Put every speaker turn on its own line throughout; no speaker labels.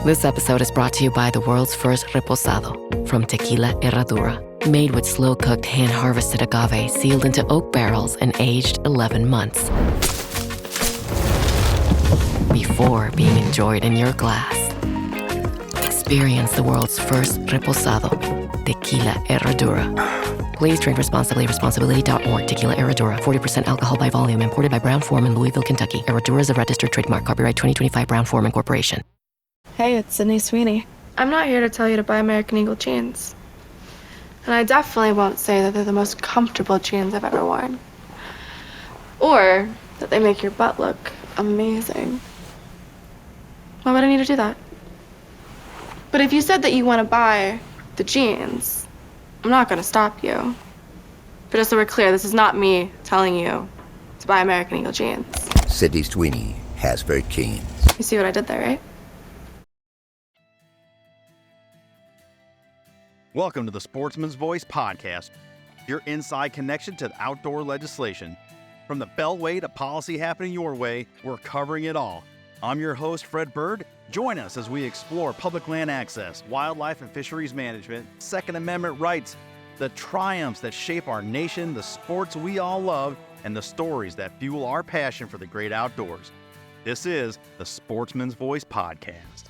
This episode is brought to you by the world's first reposado from Tequila Herradura, made with slow-cooked, hand-harvested agave sealed into oak barrels and aged 11 months before being enjoyed in your glass. Experience the world's first reposado, Tequila Herradura. Please drink responsibly. Responsibility.org. Tequila Herradura. 40% alcohol by volume. Imported by Brown-Forman, Louisville, Kentucky. Herradura is a registered trademark. Copyright 2025 Brown-Forman Corporation.
Hey, it's Sydney Sweeney.
I'm not here to tell you to buy American Eagle jeans. And I definitely won't say that they're the most comfortable jeans I've ever worn. Or that they make your butt look amazing. Why would I need to do that? But if you said that you want to buy the jeans, I'm not going to stop you. But just so we're clear, this is not me telling you to buy American Eagle jeans.
Sydney Sweeney has very jeans.
You see what I did there, right?
Welcome to the Sportsman's Voice podcast, your inside connection to outdoor legislation. From the Beltway to policy happening your way, we're covering it all. I'm your host, Fred Bird. Join us as we explore public land access, wildlife and fisheries management, Second Amendment rights, the triumphs that shape our nation, the sports we all love, and the stories that fuel our passion for the great outdoors. This is the Sportsman's Voice podcast.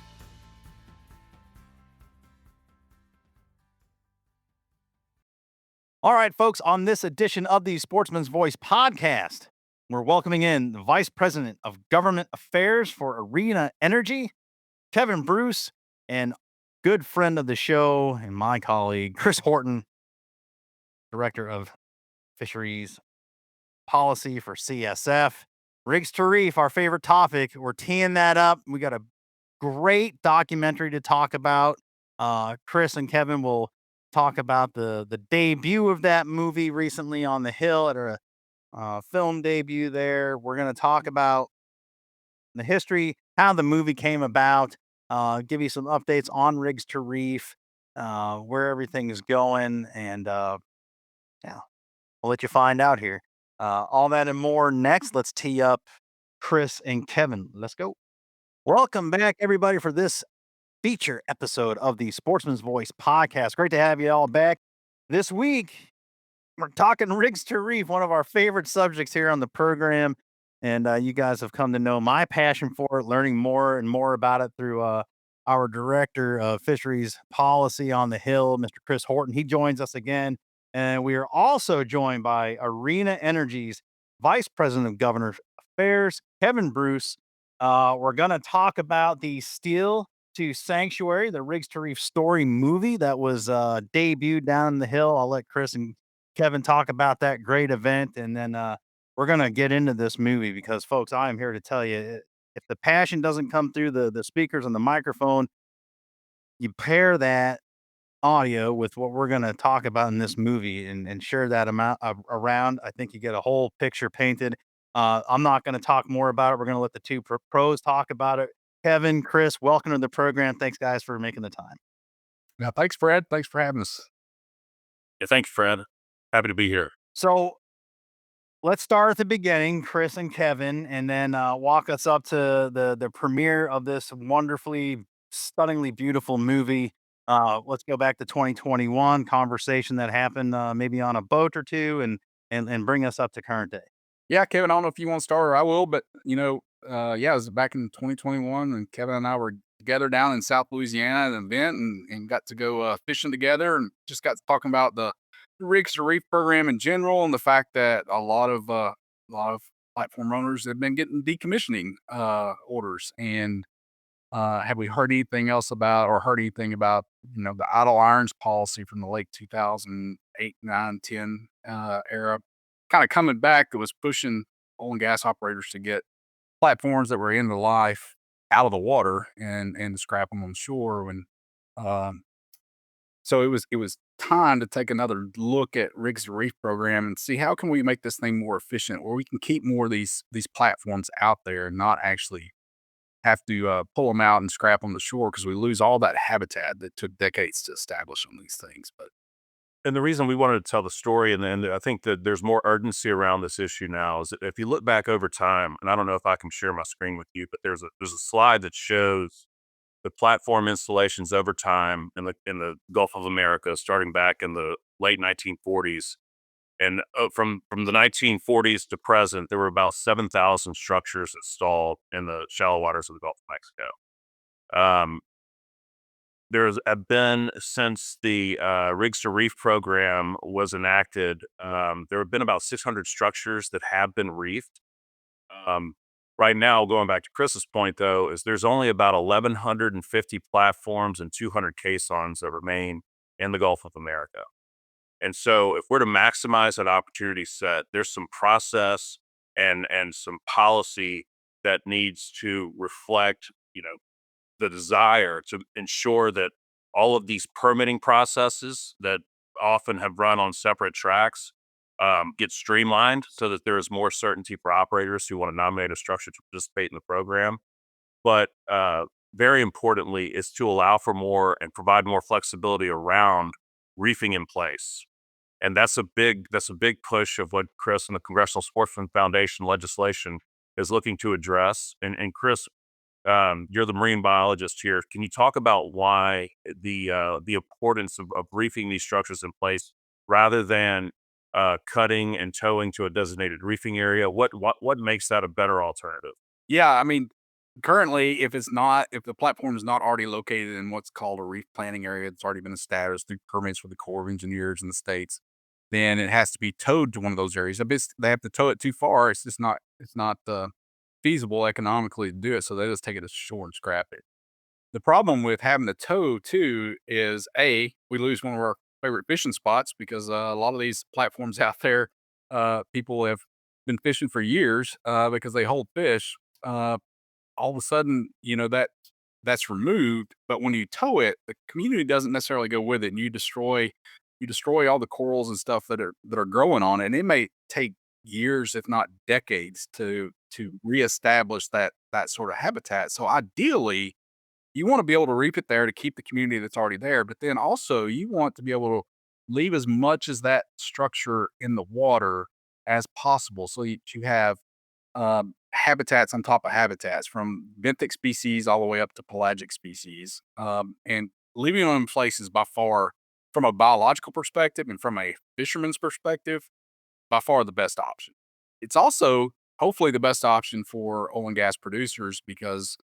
All right, folks, on this edition of the Sportsman's Voice podcast, we're welcoming in the Vice President of Government Affairs for Arena Energy, Kevin Bruce, and good friend of the show and my colleague, Chris Horton, Director of Fisheries Policy for CSF. Rigs to Reef, our favorite topic. We're teeing that up. We got a great documentary to talk about. Chris and Kevin will talk about the debut of that movie recently on the Hill at a film debut there. We're going to talk about the history, how the movie came about, give you some updates on Rigs to Reef, where everything is going, and yeah, I'll let you find out here. All that and more next. Let's tee up Chris and Kevin. Let's go. Welcome back, everybody, for this feature episode of the Sportsman's Voice podcast. Great to have you all back. This week, we're talking Rigs to Reef, one of our favorite subjects here on the program. And you guys have come to know my passion for it, learning more and more about it through our Director of Fisheries Policy on the Hill, Mr. Chris Horton. He joins us again. And we are also joined by Arena Energy's Vice President of Government Affairs, Kevin Bruce. We're going to talk about the Steel to Sanctuary, the Rigs to Reef story movie that was debuted down the Hill. I'll let Chris and Kevin talk about that great event, and then we're going to get into this movie because, folks, I am here to tell you, if the passion doesn't come through the speakers and the microphone, you pair that audio with what we're going to talk about in this movie and share that amount around, I think you get a whole picture painted. I'm not going to talk more about it. We're going to let the two pros talk about it. Kevin, Chris, welcome to the program. Thanks, guys, for making the time.
Yeah, thanks, Fred. Thanks for having us.
Yeah, thanks, Fred. Happy to be here.
So let's start at the beginning, Chris and Kevin, and then walk us up to the premiere of this wonderfully, stunningly beautiful movie. Let's go back to 2021, conversation that happened maybe on a boat or two, and bring us up to current day.
Yeah, Kevin, I don't know if you want to start or I will, but it was back in 2021 and Kevin and I were together down in South Louisiana at an event and got to go fishing together and just got to talking about the Rigs to Reef program in general and the fact that a lot of platform owners have been getting decommissioning orders. And have we heard anything else about or heard anything about the idle irons policy from the late 2008, 9, 10 era? Kind of coming back that was pushing oil and gas operators to get platforms that were in the life out of the water and to scrap them on shore. So it was time to take another look at Rigs to Reef program and see how can we make this thing more efficient, where we can keep more of these platforms out there and not actually have to pull them out and scrap on the shore because we lose all that habitat that took decades to establish on these things.
And the reason we wanted to tell the story, and I think that there's more urgency around this issue now, is that if you look back over time, and I don't know if I can share my screen with you, but there's a slide that shows the platform installations over time in the Gulf of America, starting back in the late 1940s. And from the 1940s to present, there were about 7,000 structures installed in the shallow waters of the Gulf of Mexico. Um, there's been, since the Rigs to Reef program was enacted, there have been about 600 structures that have been reefed. Um, right now, going back to Chris's point, though, is there's only about 1,150 platforms and 200 caissons that remain in the Gulf of America. And so, if we're to maximize that opportunity set, there's some process and some policy that needs to reflect, the desire to ensure that all of these permitting processes that often have run on separate tracks get streamlined so that there is more certainty for operators who want to nominate a structure to participate in the program. But very importantly, is to allow for more and provide more flexibility around reefing in place. And that's a big push of what Chris and the Congressional Sportsmen Foundation legislation is looking to address. And Chris, you're the marine biologist here. Can you talk about why the importance of reefing these structures in place rather than cutting and towing to a designated reefing area? What makes that a better alternative?
Yeah, I mean, currently, if the platform is not already located in what's called a reef planning area, it's already been established through permits with the Corps of Engineers in the states, then it has to be towed to one of those areas. If they have to tow it too far, it's not feasible economically to do it, so they just take it to shore and scrap it. The problem with having to tow too is we lose one of our favorite fishing spots because a lot of these platforms out there, people have been fishing for years because they hold fish. All of a sudden, that's removed. But when you tow it, the community doesn't necessarily go with it, and you destroy all the corals and stuff that are growing on it. And it may take years, if not decades, to reestablish that sort of habitat. So ideally, you want to be able to reap it there to keep the community that's already there, but then also you want to be able to leave as much as that structure in the water as possible, so you have habitats on top of habitats, from benthic species all the way up to pelagic species. And leaving them in place is by far, from a biological perspective and from a fisherman's perspective, by far the best option. It's also hopefully the best option for oil and gas producers because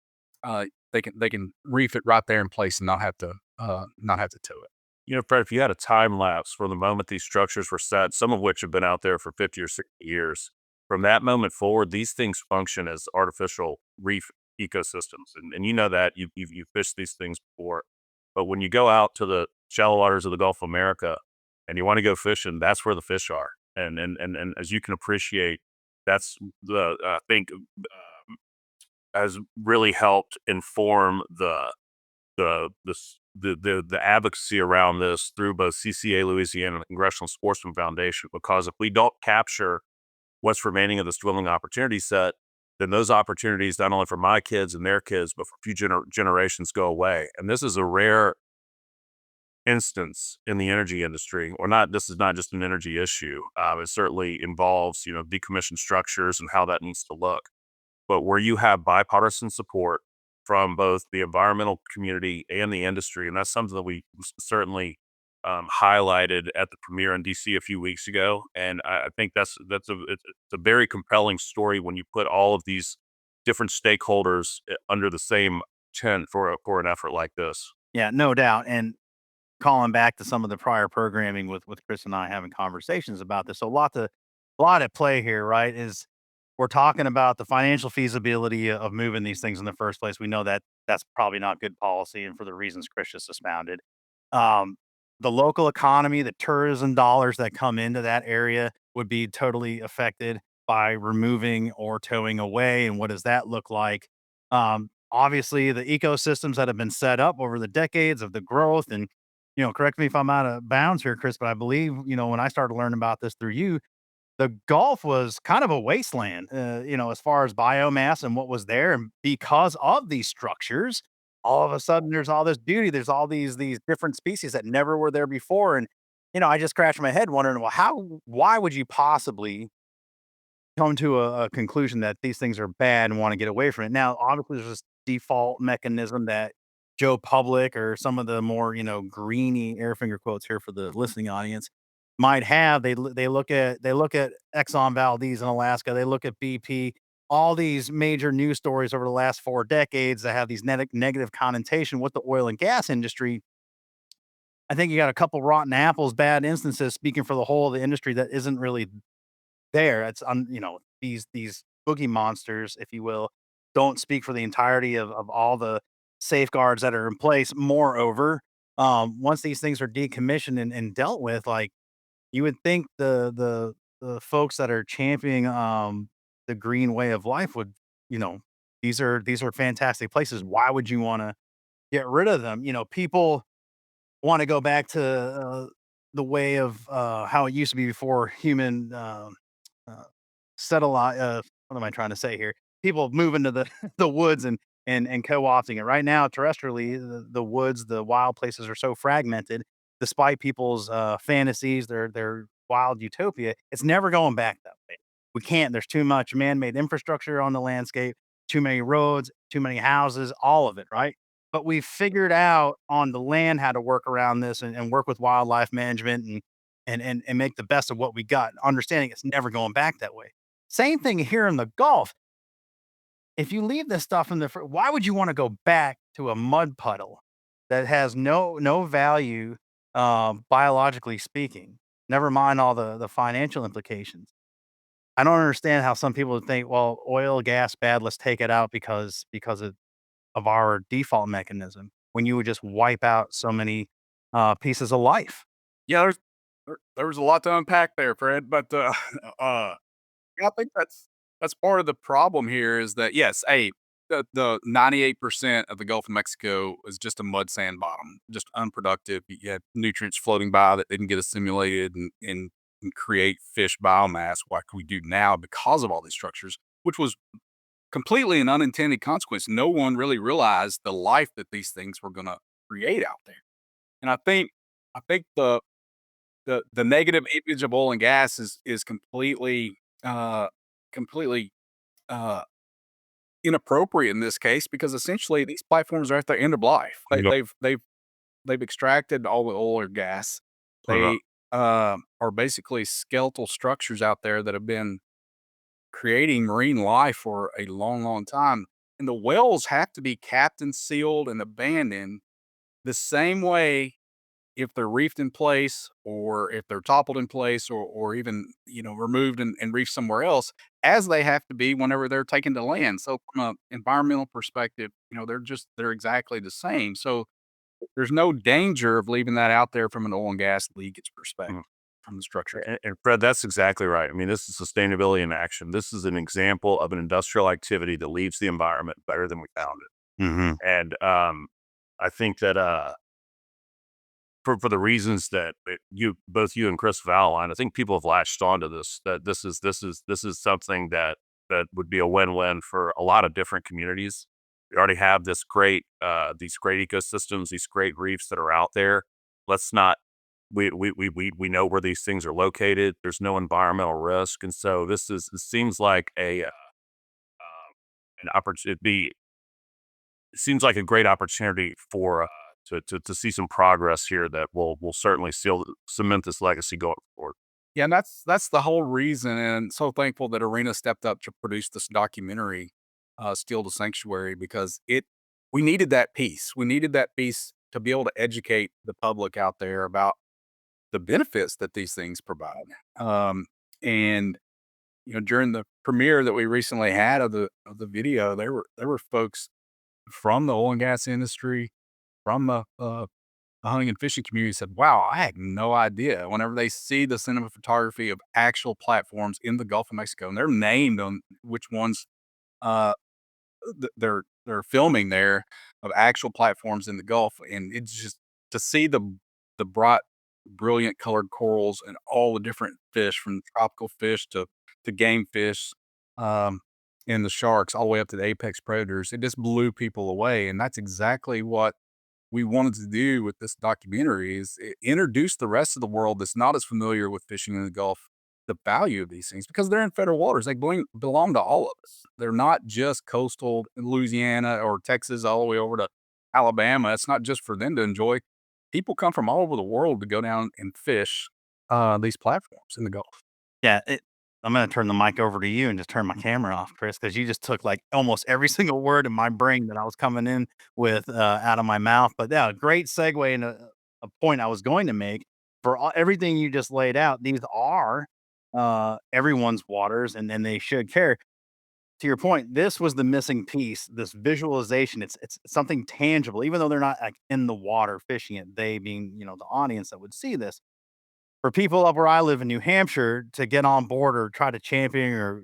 uh, they can reef it right there in place and not have to tow it.
Fred, if you had a time lapse from the moment these structures were set, some of which have been out there for 50 or 60 years, from that moment forward, these things function as artificial reef ecosystems. And you know that you've fished these things before. But when you go out to the shallow waters of the Gulf of America and you want to go fishing, that's where the fish are. And as you can appreciate, that's I think has really helped inform the advocacy around this through both CCA Louisiana and the Congressional Sportsmen Foundation. Because if we don't capture what's remaining of this dwindling opportunity set, then those opportunities, not only for my kids and their kids, but for future generations, go away. And this is a rare instance in the energy industry, or not. This is not just an energy issue. It certainly involves, decommissioned structures and how that needs to look. But where you have bipartisan support from both the environmental community and the industry, and that's something that we certainly highlighted at the premiere in DC a few weeks ago. And I think it's a very compelling story when you put all of these different stakeholders under the same tent for an effort like this.
Yeah, no doubt. And calling back to some of the prior programming with Chris and I having conversations about this. So a lot at play here, right? Is we're talking about the financial feasibility of moving these things in the first place. We know that that's probably not good policy, and for the reasons Chris just expounded. Um, the local economy, the tourism dollars that come into that area would be totally affected by removing or towing away. And what does that look like? Obviously, the ecosystems that have been set up over the decades of the growth, and correct me if I'm out of bounds here, Chris, but I believe when I started learning about this through you, the Gulf was kind of a wasteland, as far as biomass and what was there. And because of these structures, all of a sudden there's all this beauty. There's all these different species that never were there before. And, I just scratched my head wondering, well, why would you possibly come to a conclusion that these things are bad and want to get away from it? Now, obviously, there's this default mechanism that Joe Public or some of the more, greeny air finger quotes here for the listening audience might have. They look at Exxon Valdez in Alaska. They look at BP. All these major news stories over the last 4 decades that have these negative connotation with the oil and gas industry. I think you got a couple rotten apples, bad instances speaking for the whole of the industry that isn't really there. These boogie monsters, if you will, don't speak for the entirety of all the safeguards that are in place. Moreover, once these things are decommissioned and dealt with, like you would think the folks that are championing the green way of life would, you know, these are fantastic places. Why would you want to get rid of them? People want to go back to the way of how it used to be before human uh, what am I trying to say here? People move into the the woods and co-opting it. Right now, terrestrially, the woods, the wild places are so fragmented, despite people's fantasies, their wild utopia. It's never going back that way. We can't. There's too much man-made infrastructure on the landscape, too many roads, too many houses, all of it, right? But we've figured out on the land how to work around this and work with wildlife management and make the best of what we got, understanding it's never going back that way. Same thing here in the Gulf. If you leave this stuff in why would you want to go back to a mud puddle that has no value, biologically speaking? Never mind all the financial implications. I don't understand how some people would think, well, oil, gas, bad. Let's take it out because of our default mechanism. When you would just wipe out so many pieces of life.
Yeah, there was a lot to unpack there, Fred, but, uh yeah, I think that's part of the problem here is that, yes, the 98% of the Gulf of Mexico is just a mud sand bottom, just unproductive. You had nutrients floating by that didn't get assimilated and create fish biomass like we do now because of all these structures, which was completely an unintended consequence. No one really realized the life that these things were gonna create out there. And I think the negative image of oil and gas is uh, completely, uh, inappropriate in this case because essentially these platforms are at their end of life.
Yep.
They've extracted all the oil or gas.
Uh,
They, are basically skeletal structures out there that have been creating marine life for a long, long time, and the wells have to be capped and sealed and abandoned the same way if they're reefed in place or if they're toppled in place or even, removed and reefed somewhere else, as they have to be whenever they're taken to land. So from an environmental perspective, they're exactly the same. So there's no danger of leaving that out there from an oil and gas leakage perspective
mm.
from the structure.
And Fred, that's exactly right. I mean, this is sustainability in action. This is an example of an industrial activity that leaves the environment better than we found it. And I think that for the reasons that both you and Chris have outlined, I think people have latched onto this. That this is something that would be a win-win for a lot of different communities. We already have these great ecosystems, these great reefs that are out there. Let's not we know where these things are located. There's no environmental risk, and so it seems like an opportunity. It seems like a great opportunity for to see some progress here that will certainly cement this legacy going forward.
Yeah, and that's the whole reason, and so thankful that Arena stepped up to produce this documentary, "Steal the Sanctuary," because we needed that piece. We needed that piece to be able to educate the public out there about the benefits that these things provide. And during the premiere that we recently had of the video, there were folks from the oil and gas industry, from the hunting and fishing community said, "Wow, I had no idea." Whenever they see the cinema photography of actual platforms in the Gulf of Mexico, and they're named on which ones uh, they're filming there of actual platforms in the Gulf, and it's just to see the bright, brilliant colored corals and all the different fish from tropical fish to game fish, um, and the sharks all the way up to the apex predators. It just blew people away, and that's exactly what we wanted to do with this documentary is introduce the rest of the world that's not as familiar with fishing in the Gulf, the value of these things because they're in federal waters. They belong to all of us. They're not just coastal Louisiana or Texas all the way over to Alabama. It's not just for them to enjoy. People come from all over the world to go down and fish these platforms in the Gulf.
Yeah, I'm gonna turn the mic over to you and just turn my camera off, Chris, because you just took like almost every single word in my brain that I was coming in with out of my mouth. But yeah, great segue into a point I was going to make for everything you just laid out. These are everyone's waters, and they should care. To your point, this was the missing piece. This visualization. It's something tangible, even though they're not like in the water fishing it. They being the audience that would see this for people up where I live in New Hampshire to get on board or try to champion or,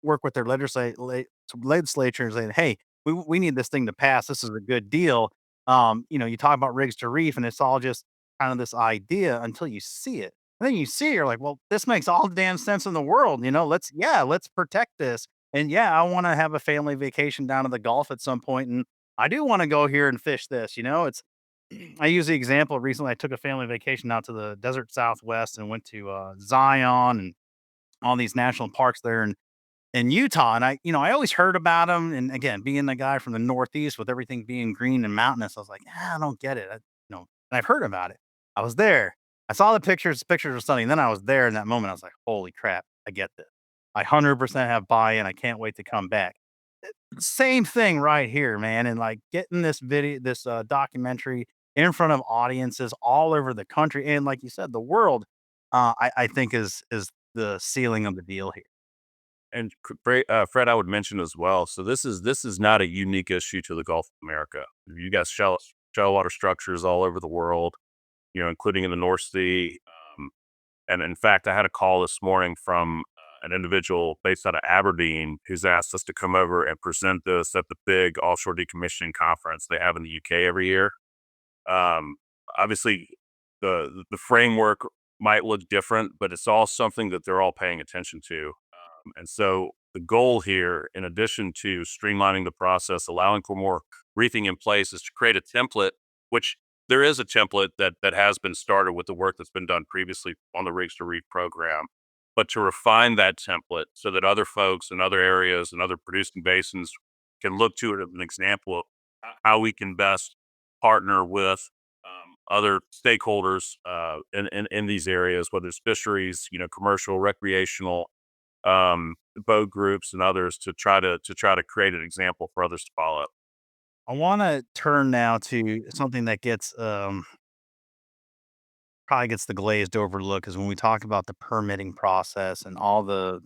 work with their legislature and say, hey, we need this thing to pass. This is a good deal. You talk about rigs to reef, and it's all just kind of this idea until you see it. And then you see it, you're like, well, this makes all the damn sense in the world. Let's protect this. And yeah, I want to have a family vacation down to the Gulf at some point, and I do want to go here and fish this. It's I use the example recently. I took a family vacation out to the desert Southwest and went to Zion and all these national parks there in Utah. And I always heard about them. And again, being the guy from the Northeast with everything being green and mountainous, I was like, I don't get it. And I've heard about it. I was there. I saw the pictures. Pictures were stunning. Then I was there in that moment. I was like, holy crap, I get this. I 100% have buy-in. I can't wait to come back. Same thing right here, man. And like getting this documentary in front of audiences all over the country and, like you said, the world, I think is the ceiling of the deal here.
And Fred, I would mention as well. So this is not a unique issue to the Gulf of America. You got shallow water structures all over the world, including in the North Sea. And in fact, I had a call this morning from an individual based out of Aberdeen who's asked us to come over and present this at the big offshore decommissioning conference they have in the UK every year. Obviously, the framework might look different, but it's all something that they're all paying attention to. And so the goal here, in addition to streamlining the process, allowing for more reefing in place, is to create a template, which there is a template that has been started with the work that's been done previously on the Rigs to Reef program, but to refine that template so that other folks in other areas and other producing basins can look to it as an example of how we can best partner with other stakeholders in these areas, whether it's fisheries, commercial, recreational, boat groups, and others, to try to create an example for others to follow.
I want to turn now to something that gets probably gets the glazed over look is when we talk about the permitting process and all the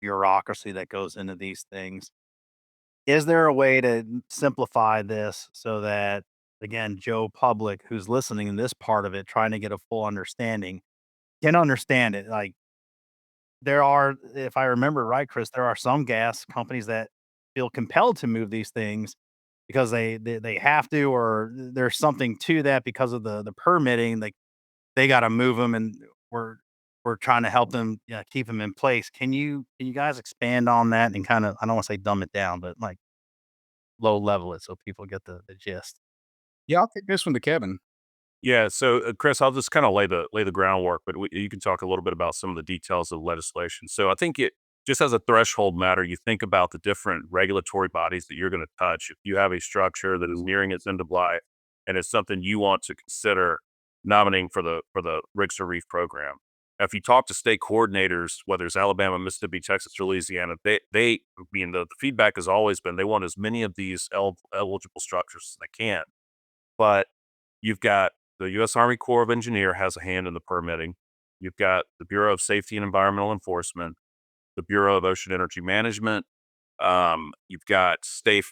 bureaucracy that goes into these things. Is there a way to simplify this so that, again, Joe Public, who's listening in this part of it, trying to get a full understanding, can understand it? Like, there are, if I remember right, Chris, there are some gas companies that feel compelled to move these things because they have to, or there's something to that because of the permitting. Like they got to move them, and we're trying to help them, keep them in place. Can you guys expand on that and kind of, I don't want to say dumb it down, but like low level it so people get the gist.
Yeah, I'll take this one to Kevin.
Yeah, so Chris, I'll just kind of lay the groundwork, but you can talk a little bit about some of the details of legislation. So I think it just as a threshold matter, you think about the different regulatory bodies that you're going to touch. If you have a structure that is nearing its end of life, and it's something you want to consider nominating for the Rigs to Reef program. If you talk to state coordinators, whether it's Alabama, Mississippi, Texas, or Louisiana, the feedback has always been they want as many of these eligible structures as they can. But you've got the U.S. Army Corps of Engineer has a hand in the permitting. You've got the Bureau of Safety and Environmental Enforcement, the Bureau of Ocean Energy Management. You've got state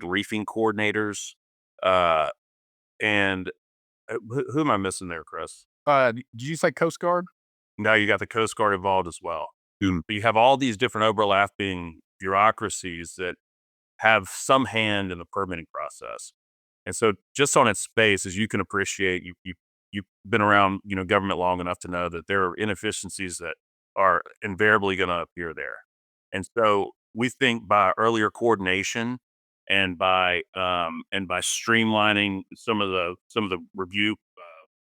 reefing coordinators, uh, and who am I missing there, Chris?
Did you say Coast Guard?
Now you got the Coast Guard involved as well. But you have all these different overlapping bureaucracies that have some hand in the permitting process. And so just on its face, as you can appreciate, you've been around, government long enough to know that there are inefficiencies that are invariably going to appear there. And so we think by earlier coordination and by streamlining some of the review,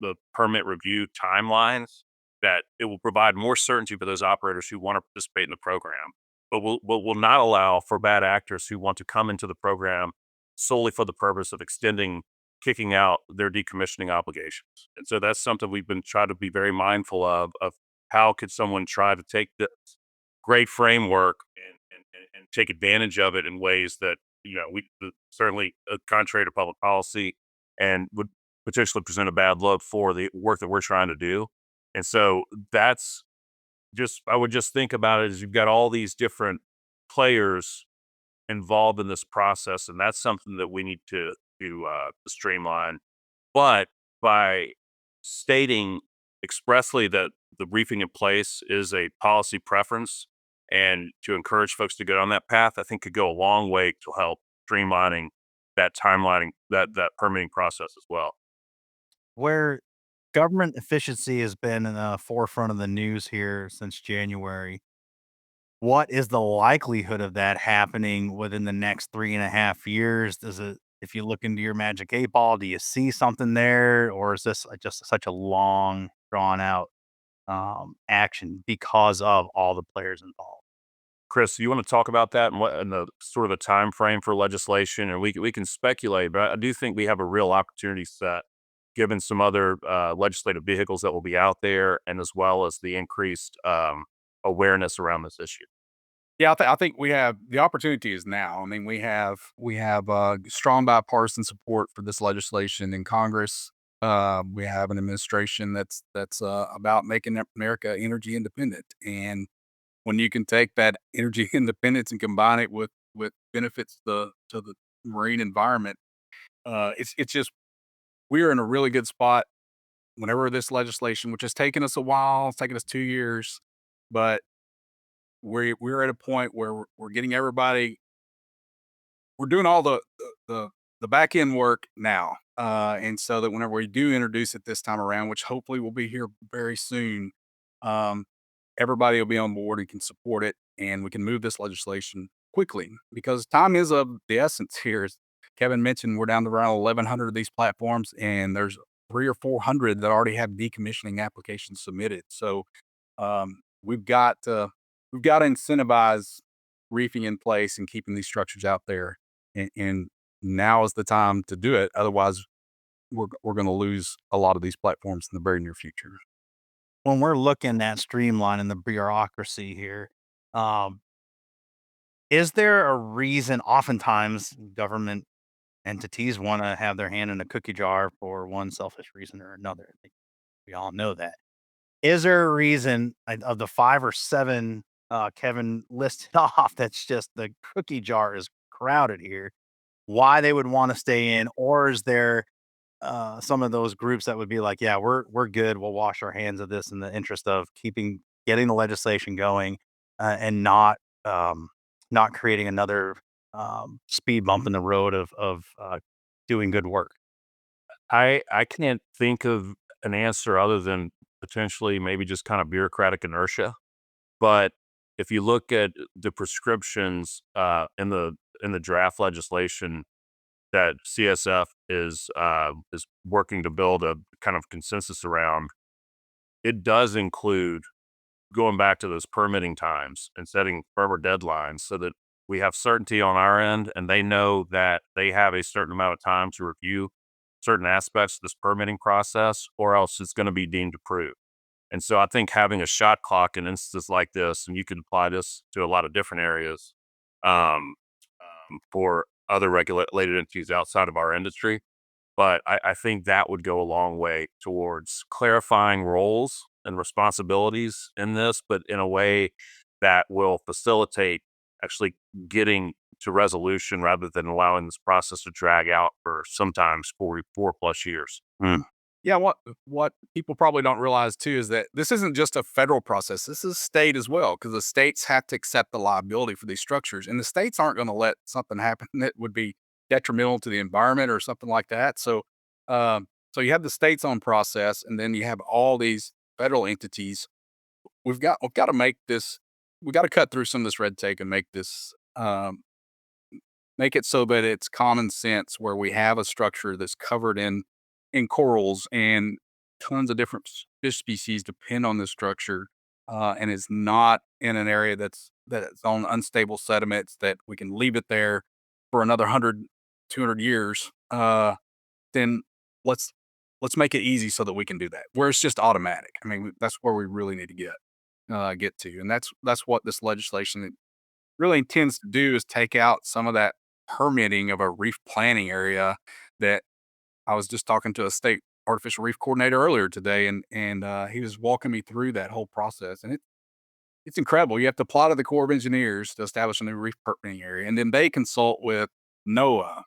the permit review timelines, that it will provide more certainty for those operators who want to participate in the program, but will not allow for bad actors who want to come into the program solely for the purpose of extending kicking out their decommissioning obligations. And so that's something we've been trying to be very mindful of how could someone try to take this great framework and take advantage of it in ways that, we certainly contrary to public policy and would potentially present a bad look for the work that we're trying to do. And so that's I would just think about it as you've got all these different players involved in this process, and that's something that we need to streamline. But by stating expressly that the reefing in place is a policy preference, and to encourage folks to get on that path, I think could go a long way to help streamlining that timelining that permitting process as well.
Where government efficiency has been in the forefront of the news here since January, what is the likelihood of that happening within the next 3.5 years? Does it, if you look into your magic 8 ball, do you see something there, or is this just such a long, drawn out action because of all the players involved?
Chris, you want to talk about that and what and the sort of the time frame for legislation, and we can speculate, but I do think we have a real opportunity set given some other legislative vehicles that will be out there, and as well as the increased awareness around this issue.
Yeah, I think we have the opportunity is now. I mean, we have strong bipartisan support for this legislation in Congress. We have an administration that's about making America energy independent, and when you can take that energy independence and combine it with benefits to the marine environment, it's just we're in a really good spot. Whenever this legislation, which has taken us a while, it's taken us 2 years, but we're at a point where we're getting everybody. We're doing all the back end work now, and so that whenever we do introduce it this time around, which hopefully will be here very soon, um, everybody will be on board and can support it, and we can move this legislation quickly because time is of the essence here. As Kevin mentioned, we're down to around 1,100 of these platforms, and there's 300 or 400 that already have decommissioning applications submitted. So we've got to incentivize reefing in place and keeping these structures out there, and now is the time to do it. Otherwise, we're going to lose a lot of these platforms in the very near future.
When we're looking at streamlining the bureaucracy here, um, is there a reason? Oftentimes, government entities want to have their hand in a cookie jar for one selfish reason or another. I think we all know that. Is there a reason of the 5 or 7 Kevin listed off that's just the cookie jar is crowded here, why they would want to stay in? Or is there some of those groups that would be like, yeah, we're good. We'll wash our hands of this in the interest of getting the legislation going, and not creating another speed bump in the road of doing good work.
I can't think of an answer other than potentially maybe just kind of bureaucratic inertia. But if you look at the prescriptions in the draft legislation that CSF is working to build a kind of consensus around, it does include going back to those permitting times and setting firmer deadlines so that we have certainty on our end and they know that they have a certain amount of time to review certain aspects of this permitting process, or else it's going to be deemed approved. And so I think having a shot clock in instances like this, and you can apply this to a lot of different areas um, for other regulated entities outside of our industry, but I think that would go a long way towards clarifying roles and responsibilities in this, but in a way that will facilitate actually getting to resolution rather than allowing this process to drag out for sometimes 4+ years.
Yeah, what people probably don't realize too is that this isn't just a federal process. This is state as well, because the states have to accept the liability for these structures, and the states aren't going to let something happen that would be detrimental to the environment or something like that. So you have the states on process, and then you have all these federal entities. We've got to make this. We've got to cut through some of this red tape and make this make it so that it's common sense, where we have a structure that's covered in corals, and tons of different fish species depend on this structure, and is not in an area that's on unstable sediments that we can leave it there for another 100, 200 years. then let's make it easy so that we can do that. Where it's just automatic. I mean, that's where we really need to get to, and that's what this legislation really intends to do is take out some of that permitting of a reef planning area that I was just talking to a state artificial reef coordinator earlier today, and he was walking me through that whole process, and it's incredible. You have to apply to the Corps of Engineers to establish a new reef permitting area, and then they consult with NOAA,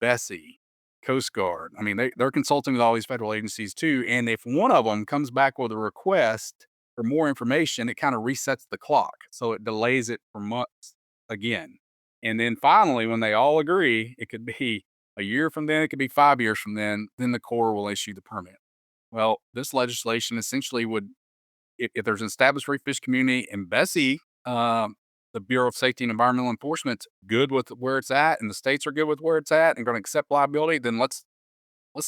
Bessie, Coast Guard. I mean, they're consulting with all these federal agencies too. And if one of them comes back with a request for more information, it kind of resets the clock. So it delays it for months again. And then finally, when they all agree, it could be a year from then, it could be 5 years from then the Corps will issue the permit. Well, this legislation essentially would, if there's an established reef fish community in Bessie, the Bureau of Safety and Environmental Enforcement's good with where it's at, and the states are good with where it's at, and going to accept liability. Then let's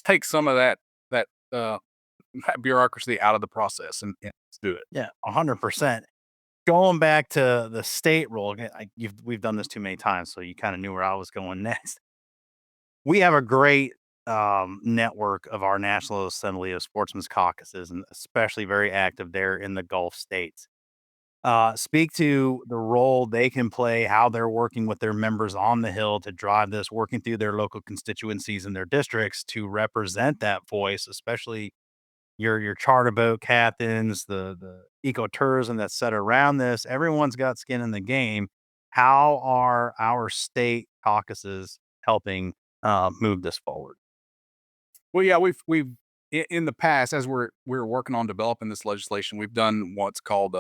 take some of that uh, that bureaucracy out of the process and let's do it.
Yeah, 100%. Going back to the state role, we've done this too many times, so you kind of knew where I was going next. We have a great network of our National Assembly of Sportsmen's Caucuses, and especially very active there in the Gulf states. Speak to the role they can play, how they're working with their members on the Hill to drive this, working through their local constituencies and their districts to represent that voice, especially your charter boat captains, the ecotourism that's set around this. Everyone's got skin in the game. How are our state caucuses helping move this forward?
Well, yeah, we've in the past, as we're working on developing this legislation, we've done what's called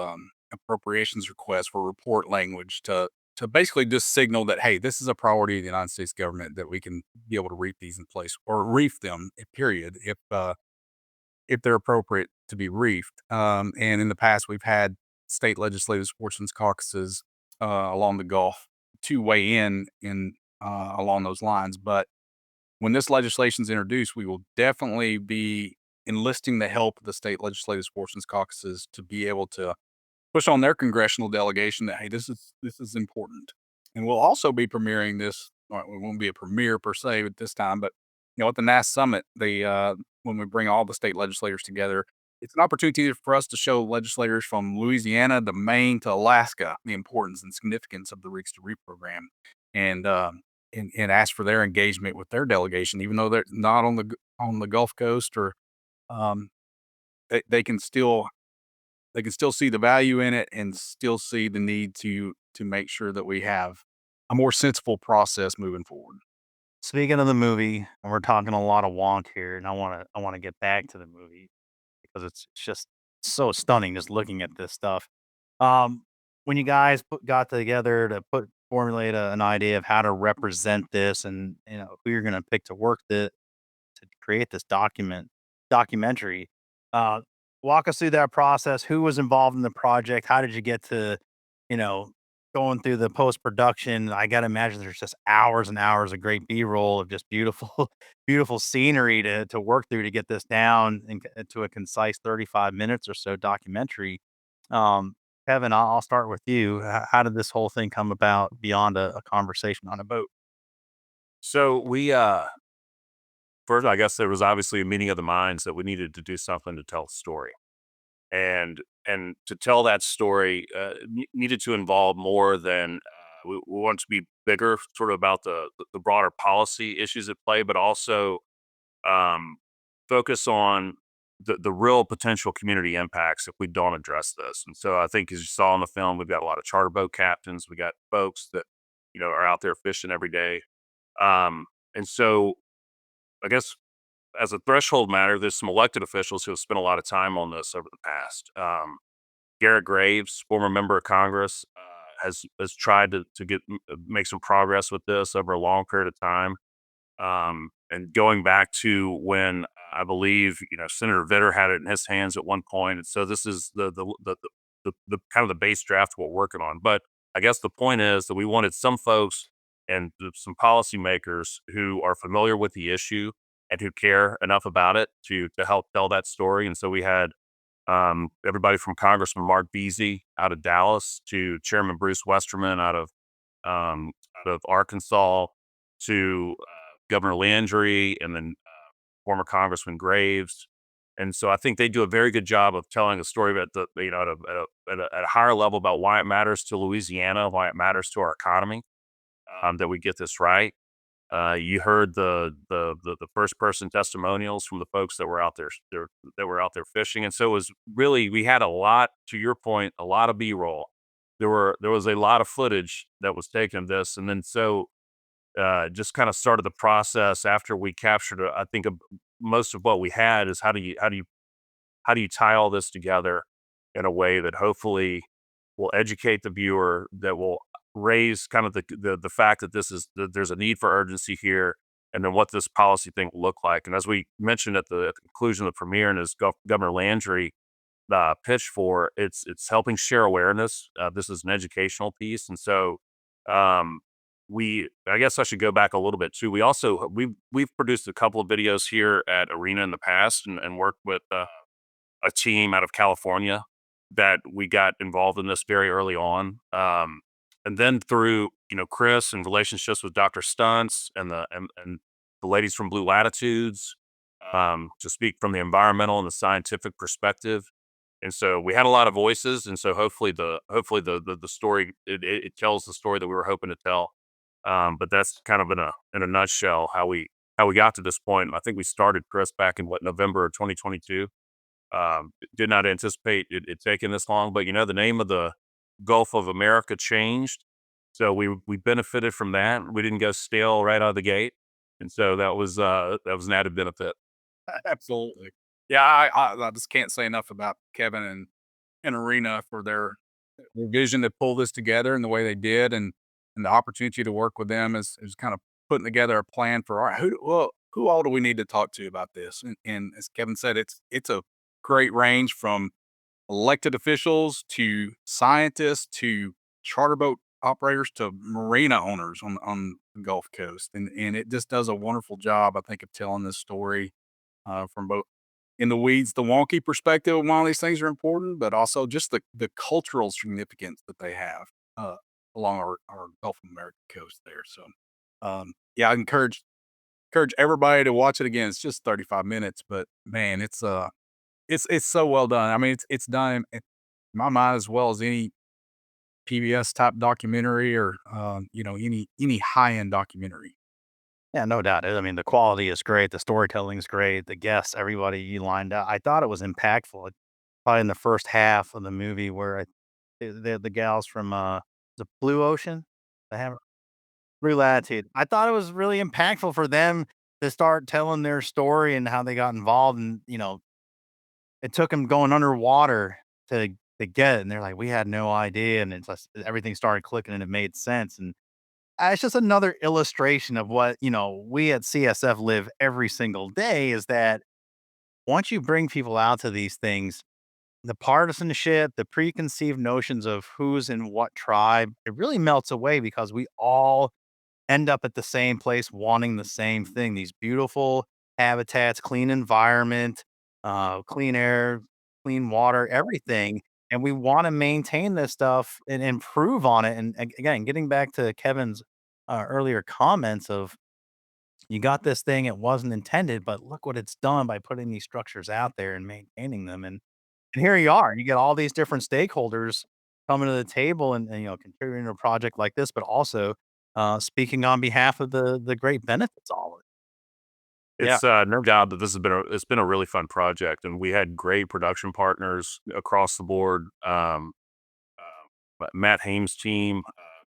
appropriations requests for report language to basically just signal that, hey, this is a priority of the United States government that we can be able to reef these in place or reef them, period, if they're appropriate to be reefed. And in the past, we've had state legislative sportsmen's caucuses along the Gulf to weigh in along those lines. But when this legislation is introduced, we will definitely be enlisting the help of the state legislative sportsmen's caucuses to be able to push on their congressional delegation that, hey, this is important. And we'll also be premiering this. Well, it won't be a premiere per se at this time, but at the NAS summit, when we bring all the state legislators together, it's an opportunity for us to show legislators from Louisiana to Maine to Alaska the importance and significance of the Reefs to Reef program, and ask for their engagement with their delegation, even though they're not on the Gulf Coast, or um, they can still see the value in it and still see the need to make sure that we have a more sensible process moving forward.
Speaking of the movie, and we're talking a lot of want here, and I wanna get back to the movie because it's just so stunning just looking at this stuff. When you guys got together to formulate an idea of how to represent this, and who you're gonna pick to work to create this documentary, uh, walk us through that process. Who was involved in the project? How did you get to, you know, going through the post production? I gotta imagine there's just hours and hours of great B-roll of just beautiful, beautiful scenery to work through to get this down into a concise 35 minutes or so documentary. Um, Kevin, I'll start with you. How did this whole thing come about beyond a conversation on a boat?
So we first, I guess there was obviously a meeting of the minds that we needed to do something to tell the story, and to tell that story needed to involve more than we want to be bigger, sort of about the broader policy issues at play, but also um, focus on the real potential community impacts if we don't address this. And so I think, as you saw in the film, we've got a lot of charter boat captains. We got folks that are out there fishing every day. And so I guess, as a threshold matter, there's some elected officials who have spent a lot of time on this over the past. Garrett Graves, former member of Congress, has tried to make some progress with this over a long period of time. And going back to when I believe Senator Vitter had it in his hands at one point, and so this is the kind of the base draft we're working on. But I guess the point is that we wanted some folks and some policymakers who are familiar with the issue and who care enough about it to help tell that story. And so we had everybody from Congressman Mark Beasy out of Dallas to Chairman Bruce Westerman um, out of Arkansas to Governor Landry, and then former Congressman Graves. And so I think they do a very good job of telling a story about at a higher level about why it matters to Louisiana, why it matters to our economy, that we get this right. You heard the first person testimonials from the folks that were out there fishing, and so it was really, we had a lot, to your point, a lot of B-roll. There was a lot of footage that was taken of this, and then just kind of started the process after we captured it. I think most of what we had is how do you tie all this together in a way that hopefully will educate the viewer, that will raise kind of the fact that there's a need for urgency here, and then what this policy thing will look like. And as we mentioned at the conclusion of the premiere, and as Governor Landry pitched for, it's helping share awareness. This is an educational piece, and so um, I guess I should go back a little bit too. We've produced a couple of videos here at Arena in the past, and worked with a team out of California that we got involved in this very early on. And then through, Chris and relationships with Dr. Stunts and the ladies from Blue Latitudes, to speak from the environmental and the scientific perspective. And so we had a lot of voices. And so hopefully the story, it tells the story that we were hoping to tell. But that's kind of in a nutshell how we got to this point. I think we started, Chris, back in November of 2022. Did not anticipate it taking this long, but the name of the Gulf of America changed, so we benefited from that. We didn't go stale right out of the gate, and so that was an added benefit.
Absolutely. Yeah, I just can't say enough about Kevin and Arena for their vision to pull this together and the way they did, and the opportunity to work with them is kind of putting together a plan for, all right, who all do we need to talk to about this? And as Kevin said, it's a great range from elected officials to scientists to charter boat operators to marina owners on the Gulf Coast. And it just does a wonderful job, I think, of telling this story from both in the weeds, the wonky perspective of why these things are important, but also just the cultural significance that they have along our Gulf of America coast there. So, yeah, I encourage everybody to watch it again. It's just 35 minutes, but man, it's so well done. I mean, it's done in my mind as well as any PBS type documentary or any high end documentary.
Yeah, no doubt. I mean, the quality is great. The storytelling is great. The guests, everybody you lined up. I thought it was impactful. Probably in the first half of the movie where the gals from the Blue Ocean, they have Blue Latitude. I thought it was really impactful for them to start telling their story and how they got involved. And it took them going underwater to get it. And they're like, we had no idea. And it's just, everything started clicking and it made sense. And it's just another illustration of what, we at CSF live every single day, is that once you bring people out to these things, the partisanship, the preconceived notions of who's in what tribe, it really melts away because we all end up at the same place wanting the same thing. These beautiful habitats, clean environment, clean air, clean water, everything. And we want to maintain this stuff and improve on it. And again, getting back to Kevin's earlier comments of, you got this thing, it wasn't intended, but look what it's done by putting these structures out there and maintaining them. And here you are, you get all these different stakeholders coming to the table and contributing to a project like this, but also speaking on behalf of the great benefits all of it. Yeah.
It's no doubt that it's been a really fun project, and we had great production partners across the board. Matt Hames' team,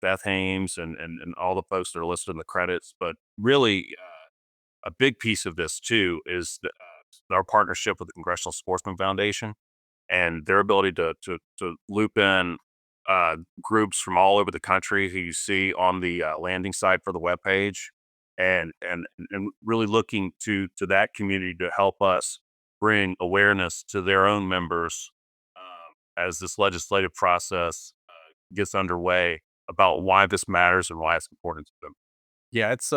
Beth Hames, and all the folks that are listed in the credits. But really, a big piece of this too is our partnership with the Congressional Sportsmen Foundation and their ability to loop in groups from all over the country who you see on the landing site for the webpage, and really looking to that community to help us bring awareness to their own members as this legislative process gets underway about why this matters and why it's important to them.
Yeah, it's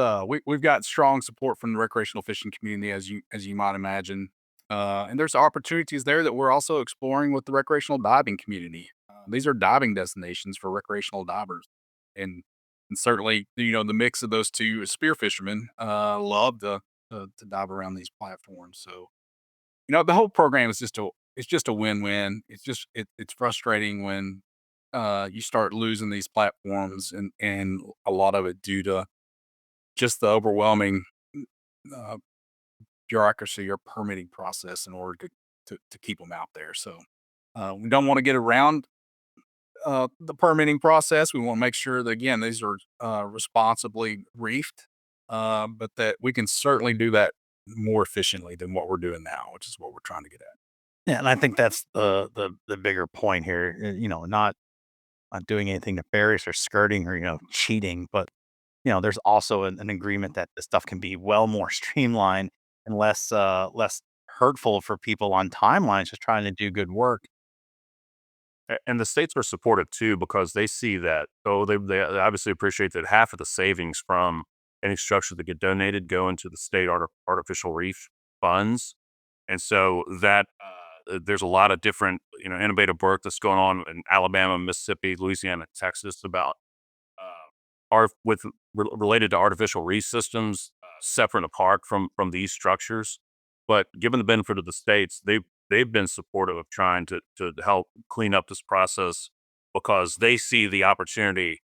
we've got strong support from the recreational fishing community, as you might imagine, and there's opportunities there that we're also exploring with the recreational diving community. These are diving destinations for recreational divers, and certainly the mix of those two, spear fishermen love the to dive around these platforms. So, the whole program is just a win-win. It's frustrating when you start losing these platforms, and a lot of it due to just the overwhelming uh, bureaucracy or permitting process in order to keep them out there. So we don't want to get around the permitting process. We want to make sure that, again, these are responsibly reefed, but that we can certainly do that more efficiently than what we're doing now, which is what we're trying to get at.
Yeah, and I think that's the bigger point here. Not doing anything nefarious or skirting or cheating, but there's also an agreement that this stuff can be well more streamlined and less hurtful for people on timelines just trying to do good work.
And the states are supportive too because they see that. So they obviously appreciate that half of the savings from any structure that get donated go into the state artificial reef funds. And so that there's a lot of different, innovative work that's going on in Alabama, Mississippi, Louisiana, Texas about related to artificial reef systems, separate and apart from these structures. But given the benefit of the states, they've been supportive of trying to help clean up this process because they see the opportunity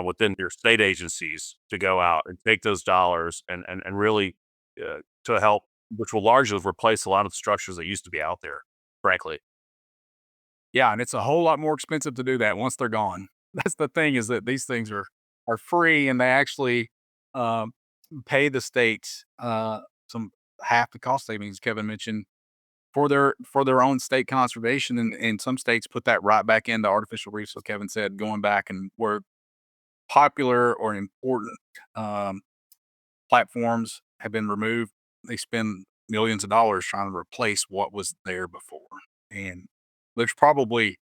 within their state agencies to go out and take those dollars and really to help, which will largely replace a lot of the structures that used to be out there, frankly.
Yeah, and it's a whole lot more expensive to do that once they're gone. That's the thing, is that these things are free, and they actually um, pay the states some half the cost savings Kevin mentioned for their own state conservation, and some states put that right back into artificial reefs. So Kevin said, going back and where popular or important um, platforms have been removed, they spend millions of dollars trying to replace what was there before. And there's probably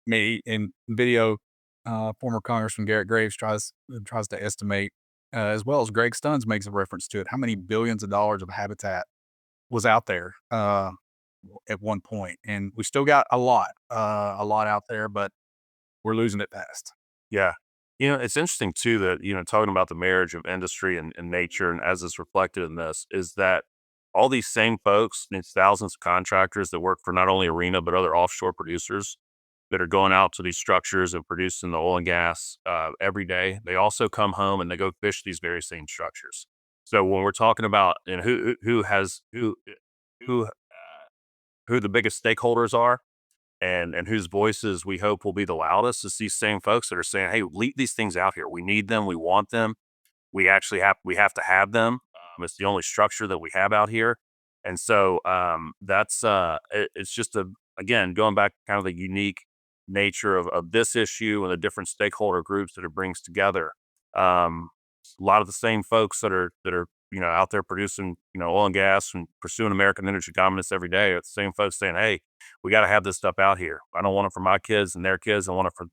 me in video. Former Congressman Garrett Graves tries to estimate, as well as Greg Stuns makes a reference to it, how many billions of dollars of habitat was out there at one point, and we still got a lot out there, but we're losing it fast.
Yeah. It's interesting too that, talking about the marriage of industry and nature, and as it's reflected in this, is that all these same folks, these thousands of contractors that work for not only Arena, but other offshore producers that are going out to these structures and producing the oil and gas every day, they also come home and they go fish these very same structures. So when we're talking about and who who the biggest stakeholders are, and whose voices we hope will be the loudest, is these same folks that are saying, "Hey, leave these things out here. We need them. We want them. We have to have them. It's the only structure that we have out here." And so it's just again, going back to kind of the unique nature of this issue and the different stakeholder groups that it brings together. Um, a lot of the same folks that are out there producing oil and gas and pursuing American energy dominance every day are the same folks saying, "Hey, we got to have this stuff out here. I don't want it for my kids and their kids. I want it for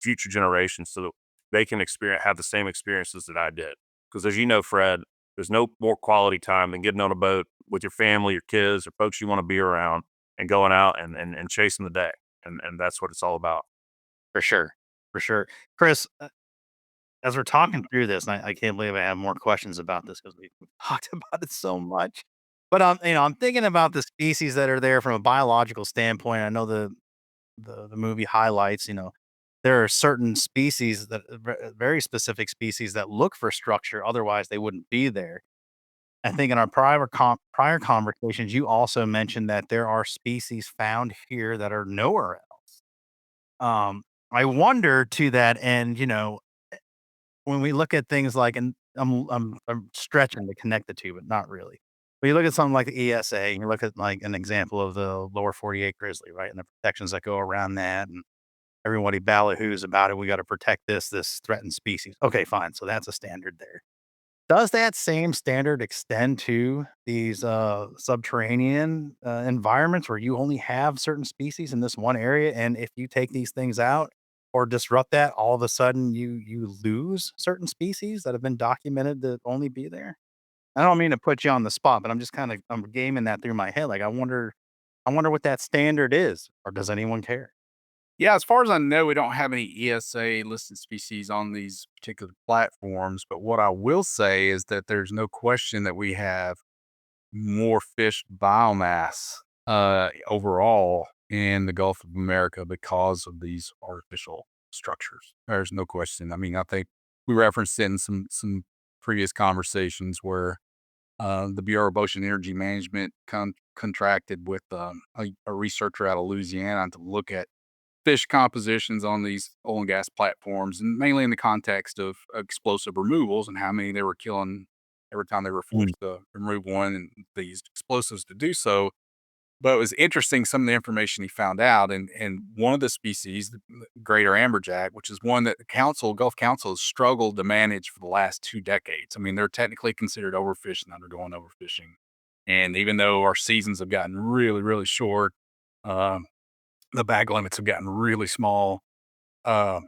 future generations so that they can have the same experiences that I did." Because as you know, Fred, there's no more quality time than getting on a boat with your family, your kids, or folks you want to be around, and going out and chasing the day. And that's what it's all about.
For sure. For sure. Chris, as we're talking through this, and I can't believe I have more questions about this because we've talked about it so much. But I'm thinking about the species that are there from a biological standpoint. I know the movie highlights, there are certain species that very specific species that look for structure, otherwise they wouldn't be there. I think in our prior conversations, you also mentioned that there are species found here that are nowhere else. I wonder to that end, when we look at things like, and I'm stretching to connect the two, but not really. When you look at something like the ESA, and you look at like an example of the lower 48 grizzly, right, and the protections that go around that, and everybody ballyhoos about it. We got to protect this threatened species. Okay, fine. So that's a standard there. Does that same standard extend to these subterranean environments where you only have certain species in this one area? And if you take these things out or disrupt that, all of a sudden you lose certain species that have been documented to only be there? I don't mean to put you on the spot, but I'm just kind of I'm gaming that through my head. Like I wonder what that standard is, or does anyone care?
Yeah, as far as I know, we don't have any ESA listed species on these particular platforms. But what I will say is that there's no question that we have more fish biomass overall in the Gulf of America because of these artificial structures. There's no question. I mean, I think we referenced it in some previous conversations where the Bureau of Ocean Energy Management contracted with a researcher out of Louisiana to look at fish compositions on these oil and gas platforms, and mainly in the context of explosive removals and how many they were killing every time they were forced to remove one, and they used explosives to do so. But it was interesting some of the information he found out, and one of the species, the greater amberjack, which is one that the Gulf Council has struggled to manage for the last 2 decades. I mean, they're technically considered overfished and undergoing overfishing. And even though our seasons have gotten really, really short, um, the bag limits have gotten really small. Uh,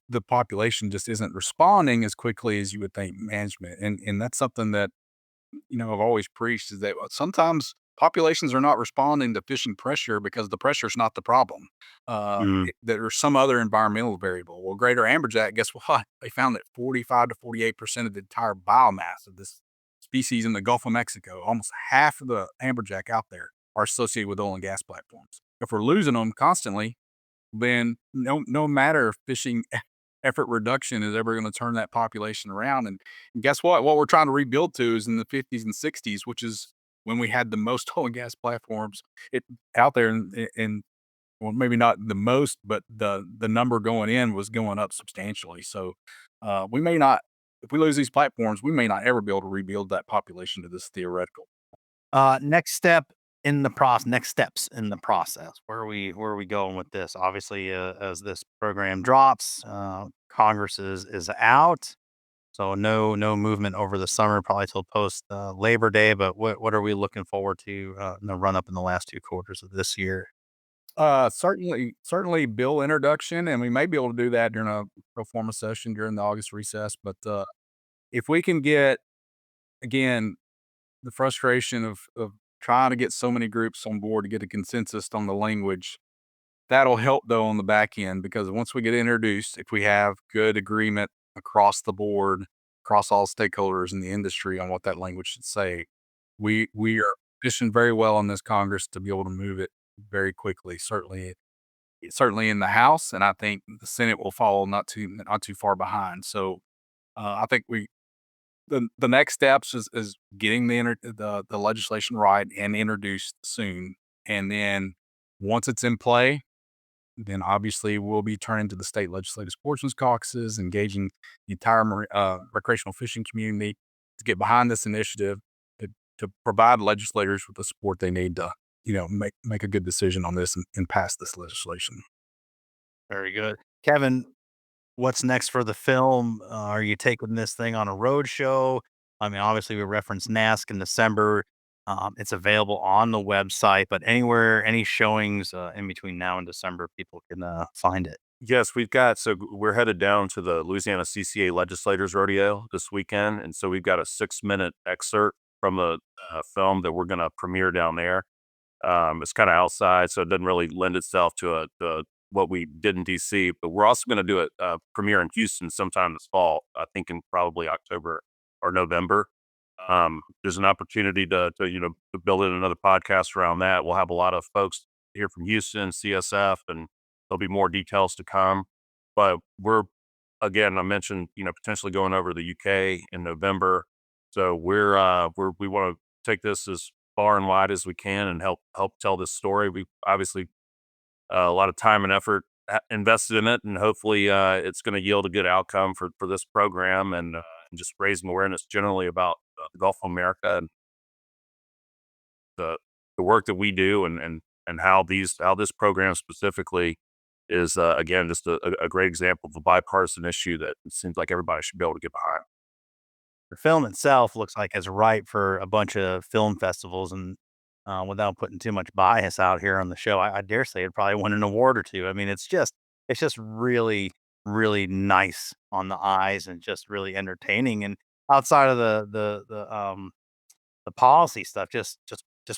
the population just isn't responding as quickly as you would think management. And that's something that, I've always preached is that sometimes populations are not responding to fishing pressure because the pressure is not the problem.
Mm.
There's some other environmental variable. Well, greater amberjack, guess what? They found that 45 to 48% of the entire biomass of this species in the Gulf of Mexico, almost half of the amberjack out there, are associated with oil and gas platforms. If we're losing them constantly, then no matter if fishing effort reduction is ever going to turn that population around. And guess what? What we're trying to rebuild to is in the 50s and 60s, which is when we had the most oil and gas platforms out there, and well, maybe not the most, but the number going in was going up substantially. So we may not, if we lose these platforms, we may not ever be able to rebuild that population to this theoretical.
Next steps in the process. Where are we going with this? Obviously, as this program drops, Congress is out, so no movement over the summer, probably till post Labor Day. But what are we looking forward to in the run up in the last 2 quarters of this year?
Certainly bill introduction, and we may be able to do that during a pro forma session during the August recess. But if we can get, again, the frustration of trying to get so many groups on board to get a consensus on the language, that'll help though on the back end, because once we get introduced, if we have good agreement across the board, across all stakeholders in the industry on what that language should say, we are positioned very well in this Congress to be able to move it very quickly. Certainly in the House, and I think the Senate will follow not too far behind. So I think the next steps is getting the legislation right and introduced soon, and then once it's in play, then obviously we'll be turning to the state legislative sportsmen's caucuses, engaging the entire recreational fishing community to get behind this initiative, to, to provide legislators with the support they need to, make a good decision on this and pass this legislation.
Very good, Kevin. What's next for the film? Are you taking this thing on a road show? I mean, obviously, we referenced NASC in December. It's available on the website, but anywhere, any showings in between now and December, people can find it.
Yes, we're headed down to the Louisiana CCA Legislators Rodeo this weekend, and so we've got a 6-minute excerpt from the film that we're going to premiere down there. It's kind of outside, so it doesn't really lend itself to what we did in DC. But we're also going to do a premiere in Houston sometime this fall. I think in probably October or November. There's an opportunity to build in another podcast around that. We'll have a lot of folks here from Houston, CSF, and there'll be more details to come. But I mentioned, potentially going over the UK in November. So we want to take this as far and wide as we can and help tell this story. We obviously a lot of time and effort invested in it, and hopefully it's going to yield a good outcome for this program, and just raising awareness generally about the Gulf of America and the work that we do, and how this program specifically is again just a great example of a bipartisan issue that it seems like everybody should be able to get behind.
The film itself looks like it's ripe for a bunch of film festivals, and without putting too much bias out here on the show, I dare say it probably won an award or two. I mean, it's just really, really nice on the eyes and just really entertaining. And outside of the policy stuff, just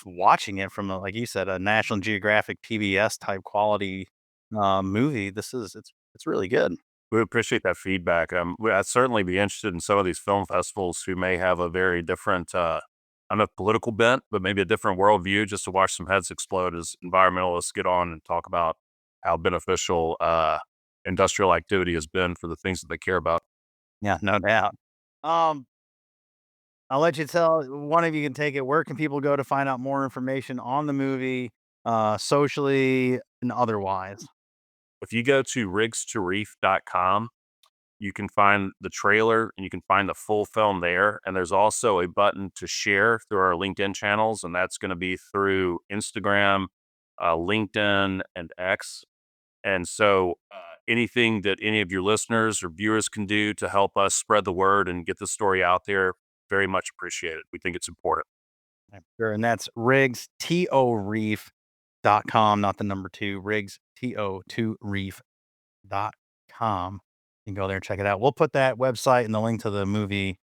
watching it from like you said, a National Geographic PBS type quality movie. It's really good.
We appreciate that feedback. I'd certainly be interested in some of these film festivals who may have a very different, I don't know, political bent, but maybe a different worldview, just to watch some heads explode as environmentalists get on and talk about how beneficial industrial activity has been for the things that they care about.
Yeah, no doubt. Um, I'll let you tell one of you can take it. Where can people go to find out more information on the movie, socially and otherwise?
If you go to rigs2reef.com, you can find the trailer and you can find the full film there. And there's also a button to share through our LinkedIn channels, and that's going to be through Instagram, LinkedIn, and X. And so, anything that any of your listeners or viewers can do to help us spread the word and get the story out there, very much appreciated. We think it's important.
I'm sure. And that's Riggs, TOReef.com, not the number two, Riggs, TO2reef.com. You can go there and check it out. We'll put that website and the link to the movie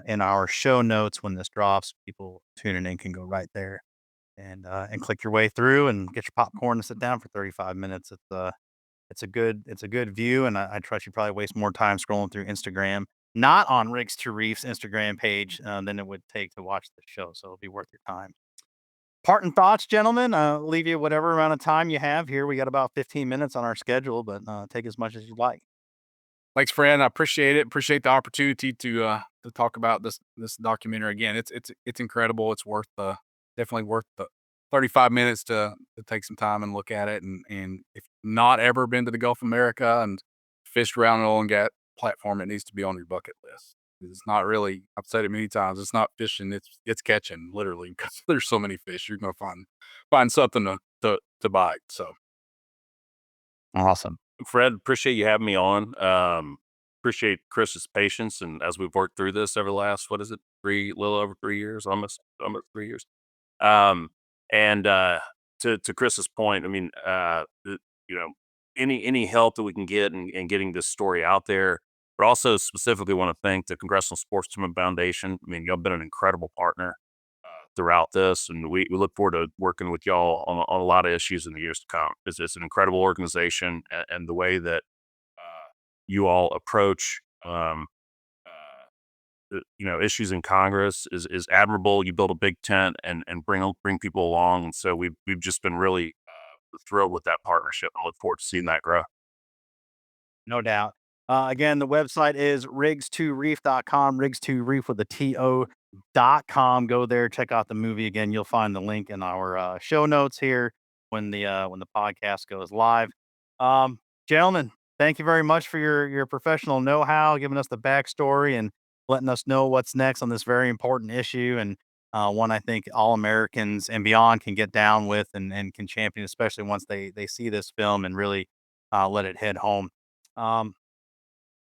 in our show notes when this drops. People tuning in can go right there and click your way through and get your popcorn and sit down for 35 minutes. It's a good view, and I trust you probably waste more time scrolling through Instagram, not on Rigs to Reef's Instagram page, than it would take to watch the show. So it'll be worth your time. Parting thoughts, gentlemen. Leave you whatever amount of time you have here. We got about 15 minutes on our schedule, but take as much as you like.
Thanks, friend. I appreciate it. Appreciate the opportunity to talk about this documentary again. It's incredible. It's worth definitely worth the 35 minutes to take some time and look at it. And if not ever been to the Gulf of America and fished around an oil and gas platform, it needs to be on your bucket list. It's not really. I've said it many times. It's not fishing. It's catching, literally, because there's so many fish. You're gonna find something to bite. So
Awesome.
Fred, appreciate you having me on. Appreciate Chris's patience, and as we've worked through this over the last, what is it, little over 3 years, almost 3 years. Um, and to Chris's point, I mean, you know, any help that we can get in getting this story out there, but also specifically want to thank the Congressional Sportsmen Foundation. I mean, y'all been an incredible partner throughout this, and we look forward to working with y'all on a lot of issues in the years to come. It's an incredible organization, and the way that you all approach issues in Congress is admirable. You build a big tent and bring people along, and so we've just been really thrilled with that partnership and look forward to seeing that grow.
No doubt. Again, the website is rigs2reef.com, rigs2reef with a TO.com. Go there, check out the movie. Again, you'll find the link in our show notes here when the podcast goes live. Gentlemen, thank you very much for your professional know-how, giving us the backstory and letting us know what's next on this very important issue, and one I think all Americans and beyond can get down with and can champion, especially once they see this film and really let it hit home.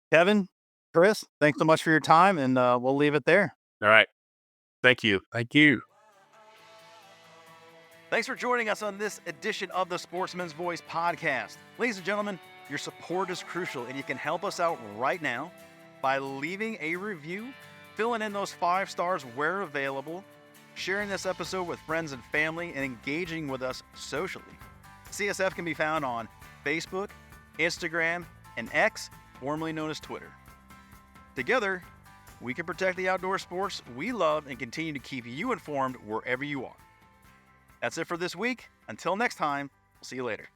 Kevin, Chris, thanks so much for your time, and we'll leave it there.
All right. Thank you.
thank you.
Thanks for joining us on this edition of the Sportsman's Voice podcast. Ladies and gentlemen, your support is crucial, and you can help us out right now by leaving a review, filling in those 5 stars where available, sharing this episode with friends and family, and engaging with us socially. CSF can be found on Facebook, Instagram, and X, formerly known as Twitter. Together, we can protect the outdoor sports we love and continue to keep you informed wherever you are. That's it for this week. Until next time, we'll see you later.